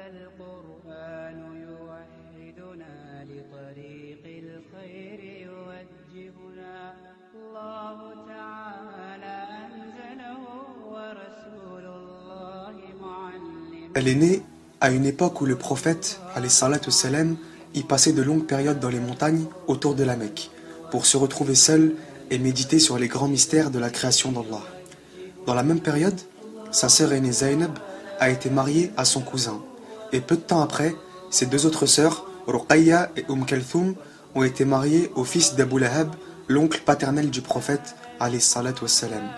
القرآن يوحدنا لطريق الخير يوجهنا الله تعالى أنزله ورسول الله معلم. Elle est née à une époque où le prophète, alayhi salatu wassalam, y passait de longues périodes dans les montagnes autour de la Mecque, pour se retrouver seul et méditer sur les grands mystères de la création d'Allah. Dans la même période, sa sœur aînée Zaynab a été mariée à son cousin, et peu de temps après, ses deux autres sœurs, Ruqayya et Kalthum, ont été mariées au fils d'Abu Lahab, l'oncle paternel du prophète, alayhi salatu wassalam.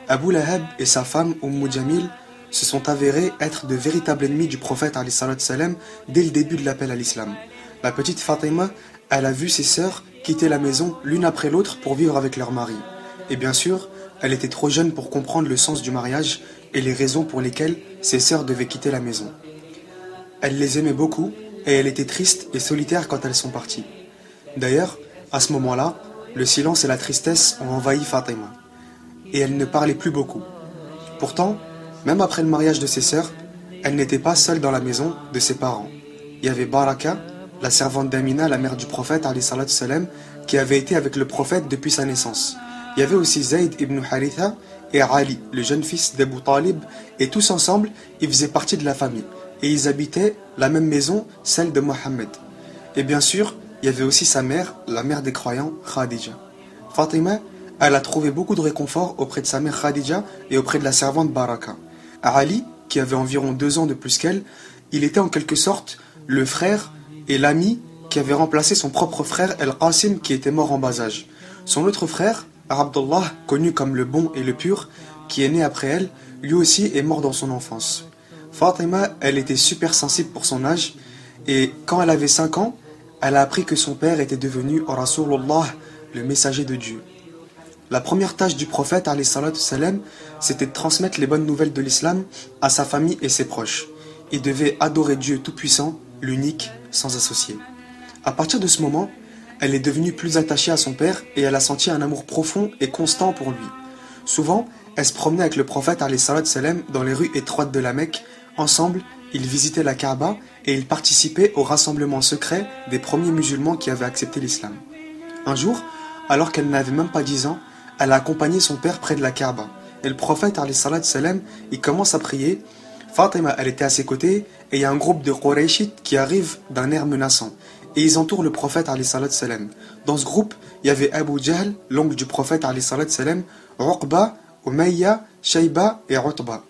Abu Lahab et sa femme Jamil se sont avérés être de véritables ennemis du prophète alayhi salatu wassalam dès le début de l'appel à l'islam. La petite Fatima, elle a vu ses sœurs quitter la maison l'une après l'autre pour vivre avec leur mari. Et bien sûr, elle était trop jeune pour comprendre le sens du mariage et les raisons pour lesquelles ses sœurs devaient quitter la maison. Elle les aimait beaucoup et elle était triste et solitaire quand elles sont parties. D'ailleurs, à ce moment-là, le silence et la tristesse ont envahi Fatima. Et elle ne parlait plus beaucoup. Pourtant, même après le mariage de ses sœurs, elle n'était pas seule dans la maison de ses parents. Il y avait Baraka, la servante d'Amina, la mère du prophète, alayhi salatu wassalam, qui avait été avec le prophète depuis sa naissance. Il y avait aussi Zayd ibn Haritha et Ali, le jeune fils d'Abu Talib, et tous ensemble, ils faisaient partie de la famille. Et ils habitaient la même maison, celle de Mohammed. Et bien sûr, il y avait aussi sa mère, la mère des croyants, Khadija. Fatima, elle a trouvé beaucoup de réconfort auprès de sa mère Khadija et auprès de la servante Baraka. Ali, qui avait environ 2 ans de plus qu'elle, il était en quelque sorte le frère et l'ami qui avait remplacé son propre frère El-Qasim qui était mort en bas âge. Son autre frère, Abdullah, connu comme le bon et le pur, qui est né après elle, lui aussi est mort dans son enfance. Fatima, elle était super sensible pour son âge, et quand elle avait 5 ans, elle a appris que son père était devenu Rasulullah, le messager de Dieu. La première tâche du prophète, alayhi salatu wassalam, c'était de transmettre les bonnes nouvelles de l'islam à sa famille et ses proches. Il devait adorer Dieu tout-puissant, l'unique, sans associé. À partir de ce moment, elle est devenue plus attachée à son père et elle a senti un amour profond et constant pour lui. Souvent, elle se promenait avec le prophète alayhi salatu wassalam dans les rues étroites de la Mecque. Ensemble, ils visitaient la Kaaba et ils participaient au rassemblement secret des premiers musulmans qui avaient accepté l'islam. Un jour, alors qu'elle n'avait même pas 10 ans, elle a accompagné son père près de la Kaaba. Et le prophète alayhi salatu wassalam, il commence à prier. Fatima, elle était à ses côtés et il y a un groupe de Qurayshites qui arrive d'un air menaçant. Et ils entourent le prophète alayhi salatu wassalam. Dans ce groupe, il y avait Abu Jahl, l'oncle du prophète alayhi salatu wassalam, Uqba, Umayya, Shayba et Utba.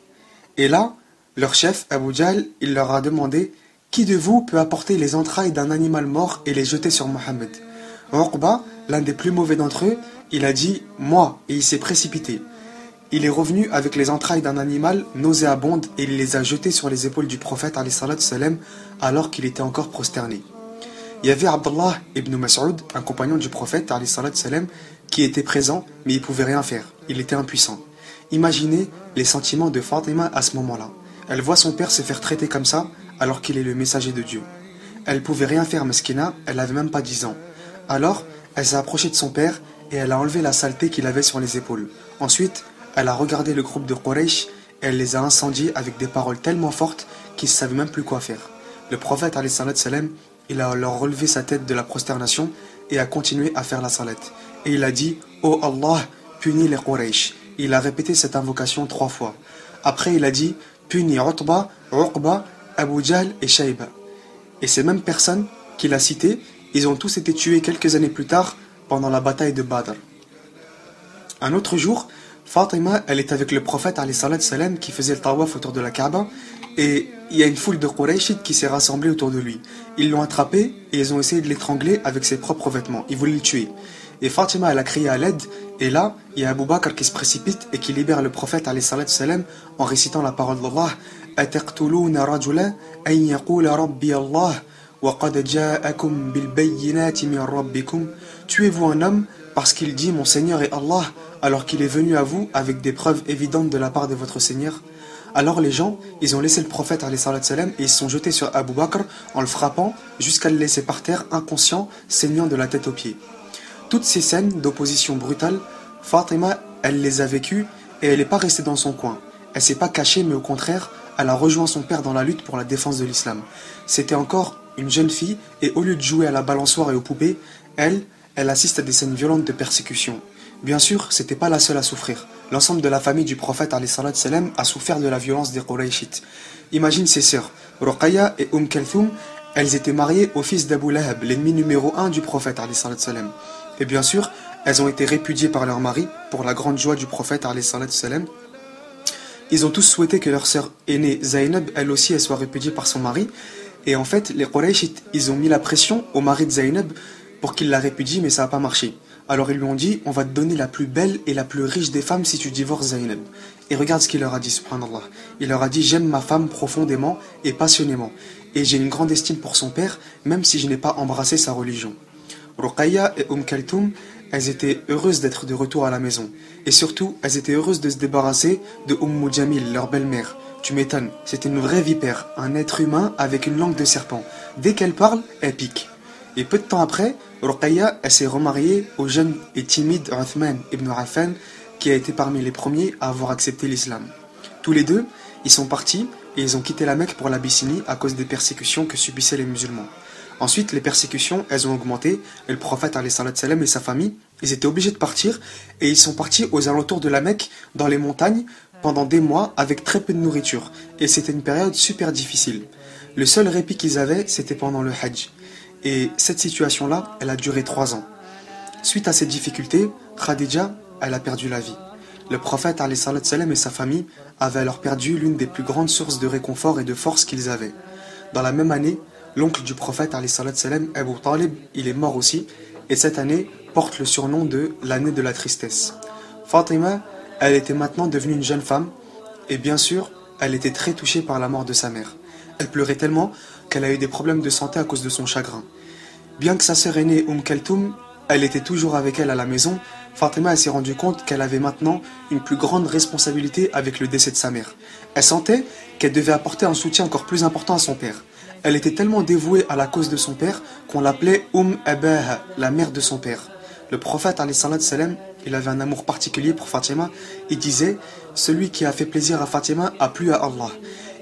Et là, leur chef, Abu Jahl, il leur a demandé « Qui de vous peut apporter les entrailles d'un animal mort et les jeter sur Mohammed ?» Uqba, l'un des plus mauvais d'entre eux, il a dit « Moi » et il s'est précipité. Il est revenu avec les entrailles d'un animal nauséabonde et il les a jetées sur les épaules du prophète alayhi salatu wassalam alors qu'il était encore prosterné. Il y avait Abdullah ibn Mas'ud, un compagnon du prophète alayhi salatu wassalam, qui était présent mais il ne pouvait rien faire, il était impuissant. Imaginez les sentiments de Fatima à ce moment-là. Elle voit son père se faire traiter comme ça alors qu'il est le messager de Dieu. Elle ne pouvait rien faire, Meskina, elle n'avait même pas 10 ans. Alors, elle s'est approchée de son père et elle a enlevé la saleté qu'il avait sur les épaules. Ensuite, elle a regardé le groupe de Quraysh et elle les a incendiés avec des paroles tellement fortes qu'ils ne savaient même plus quoi faire. Le prophète alayhi salatu wassalam, il a leur relevé sa tête de la prosternation et a continué à faire la salette. Et il a dit « Oh Allah, punis les Quraysh ». Il a répété cette invocation 3 fois. Après, il a dit « Punis Utba, Uqba, Abu Jahl et Shayba ». Et ces mêmes personnes qu'il a citées, ils ont tous été tués quelques années plus tard pendant la bataille de Badr. Un autre jour, Fatima, elle est avec le prophète alayhi salatu wassalam qui faisait le tawaf autour de la Kaaba et il y a une foule de Qurayshites qui s'est rassemblée autour de lui. Ils l'ont attrapé et ils ont essayé de l'étrangler avec ses propres vêtements. Ils voulaient le tuer. Et Fatima, elle a crié à l'aide et là, il y a Abu Bakr qui se précipite et qui libère le prophète alayhi salatu wassalam en récitant la parole d'Allah « Ataqtuluna rajulan an yaqula rabbi Allah wa qad ja'akum bil bayyinati min rabbikum » Tuez-vous un homme parce qu'il dit « Mon Seigneur est Allah » alors qu'il est venu à vous avec des preuves évidentes de la part de votre Seigneur. Alors les gens, ils ont laissé le prophète alayhi salatu wassalam et ils se sont jetés sur Abu Bakr en le frappant jusqu'à le laisser par terre inconscient, saignant de la tête aux pieds. Toutes ces scènes d'opposition brutale, Fatima, elle les a vécues et elle n'est pas restée dans son coin. Elle s'est pas cachée mais au contraire, elle a rejoint son père dans la lutte pour la défense de l'islam. C'était encore une jeune fille et au lieu de jouer à la balançoire et aux poupées, elle assiste à des scènes violentes de persécution. Bien sûr, c'était pas la seule à souffrir. L'ensemble de la famille du prophète alayhi salam a souffert de la violence des Qurayshites. Imagine ses sœurs, Ruqayya et Kalthoum, elles étaient mariées au fils d'Abu Lahab, l'ennemi numéro 1 du prophète alayhi salam. Et bien sûr, elles ont été répudiées par leur mari pour la grande joie du prophète alayhi salam. Ils ont tous souhaité que leur sœur aînée Zaynab, elle aussi, elle soit répudiée par son mari. Et en fait, les Qurayshites, ils ont mis la pression au mari de Zaynab pour qu'il la répudie, mais ça n'a pas marché. Alors ils lui ont dit, on va te donner la plus belle et la plus riche des femmes si tu divorces Zaynab. Et regarde ce qu'il leur a dit, subhanallah. Il leur a dit, j'aime ma femme profondément et passionnément. Et j'ai une grande estime pour son père, même si je n'ai pas embrassé sa religion. Ruqayya et Kalthoum, elles étaient heureuses d'être de retour à la maison. Et surtout, elles étaient heureuses de se débarrasser de Jamil, leur belle-mère. Tu m'étonnes, c'était une vraie vipère, un être humain avec une langue de serpent. Dès qu'elle parle, elle pique. Et peu de temps après, Ruqayya, elle s'est remariée au jeune et timide Uthman ibn Affan, qui a été parmi les premiers à avoir accepté l'islam. Tous les deux, ils sont partis et ils ont quitté la Mecque pour l'Abyssinie à cause des persécutions que subissaient les musulmans. Ensuite, les persécutions, elles ont augmenté, et le prophète alayhi salam et sa famille, ils étaient obligés de partir, et ils sont partis aux alentours de la Mecque, dans les montagnes, pendant des mois, avec très peu de nourriture, et c'était une période super difficile. Le seul répit qu'ils avaient, c'était pendant le Hajj. Et cette situation-là, elle a duré 3 ans. Suite à ces difficultés, Khadija, elle a perdu la vie. Le prophète alayhi salam et sa famille avaient alors perdu l'une des plus grandes sources de réconfort et de force qu'ils avaient. Dans la même année, l'oncle du prophète alayhi salam, Abu Talib, il est mort aussi, et cette année porte le surnom de l'année de la tristesse. Fatima, elle était maintenant devenue une jeune femme, et bien sûr, elle était très touchée par la mort de sa mère. Elle pleurait tellement qu'elle a eu des problèmes de santé à cause de son chagrin. Bien que sa sœur aînée Kalthoum, elle était toujours avec elle à la maison, Fatima s'est rendue compte qu'elle avait maintenant une plus grande responsabilité avec le décès de sa mère. Elle sentait qu'elle devait apporter un soutien encore plus important à son père. Elle était tellement dévouée à la cause de son père qu'on l'appelait Abaha, la mère de son père. Le prophète alayhi salam, il avait un amour particulier pour Fatima. Il disait, celui qui a fait plaisir à Fatima a plu à Allah.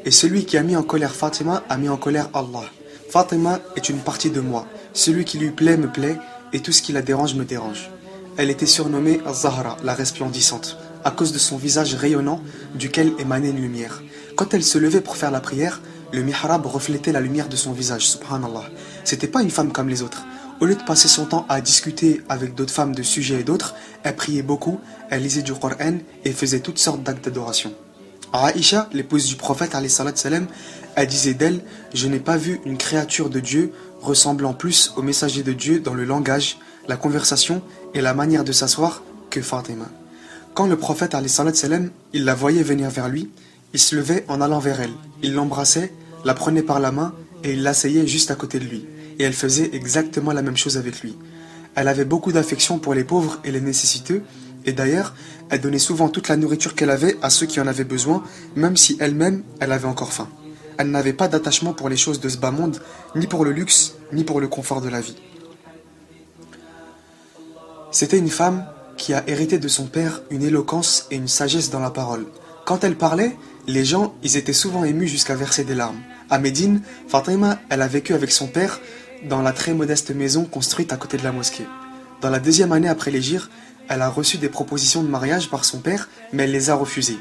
Et celui qui a mis en colère Fatima a mis en colère Allah. Fatima est une partie de moi. Celui qui lui plaît me plaît, et tout ce qui la dérange me dérange. Elle était surnommée Zahra, la resplendissante, à cause de son visage rayonnant, duquel émanait une lumière. Quand elle se levait pour faire la prière, le mihrab reflétait la lumière de son visage, subhanallah. C'était pas une femme comme les autres. Au lieu de passer son temps à discuter avec d'autres femmes de sujets et d'autres, elle priait beaucoup, elle lisait du Coran et faisait toutes sortes d'actes d'adoration. Aïcha, l'épouse du prophète alayhi salam, elle disait d'elle, je n'ai pas vu une créature de Dieu ressemblant plus au messager de Dieu dans le langage, la conversation et la manière de s'asseoir que Fatima. Quand le prophète alayhi salam, il la voyait venir vers lui, il se levait en allant vers elle, il l'embrassait, la prenait par la main et il l'asseyait juste à côté de lui. Et elle faisait exactement la même chose avec lui. Elle avait beaucoup d'affection pour les pauvres et les nécessiteux, et d'ailleurs, elle donnait souvent toute la nourriture qu'elle avait à ceux qui en avaient besoin, même si elle-même, elle avait encore faim. Elle n'avait pas d'attachement pour les choses de ce bas monde, ni pour le luxe, ni pour le confort de la vie. C'était une femme qui a hérité de son père une éloquence et une sagesse dans la parole. Quand elle parlait, les gens, ils étaient souvent émus jusqu'à verser des larmes. À Médine, Fatima, elle a vécu avec son père dans la très modeste maison construite à côté de la mosquée. Dans la 2e année après l'hégire, elle a reçu des propositions de mariage par son père, mais elle les a refusées.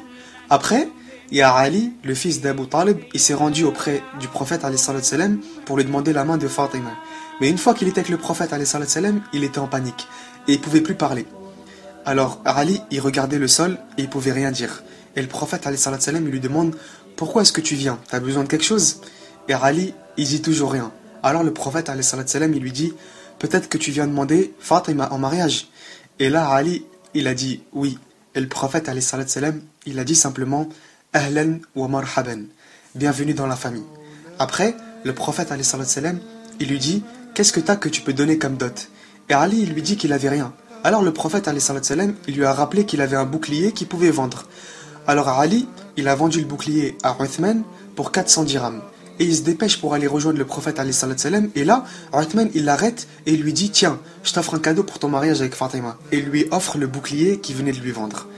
Après, il y a Ali, le fils d'Abu Talib, il s'est rendu auprès du prophète alayhi salam pour lui demander la main de Fatima. Mais une fois qu'il était avec le prophète alayhi salam, il était en panique et il pouvait plus parler. Alors Ali, il regardait le sol et il pouvait rien dire. Et le prophète alayhi salam, il lui demande, pourquoi est-ce que tu viens? T'as besoin de quelque chose? Et Ali, il dit toujours rien. Alors le prophète alayhi salam, il lui dit, peut-être que tu viens demander Fatima en mariage. Et là Ali, il a dit oui. Et le prophète alayhi salam, il a dit simplement Ahlan wa marhaban, bienvenue dans la famille. Après, le prophète alayhi salam, il lui dit, qu'est-ce que t'as que tu peux donner comme dot? Et Ali, il lui dit qu'il avait rien. Alors le prophète alayhi salam, il lui a rappelé qu'il avait un bouclier qu'il pouvait vendre. Alors Ali, il a vendu le bouclier à Uthman pour 400 dirhams. Et il se dépêche pour aller rejoindre le prophète alayhi salam. Et là, Uthman, il l'arrête et il lui dit, tiens, je t'offre un cadeau pour ton mariage avec Fatima. Et il lui offre le bouclier qu'il venait de lui vendre.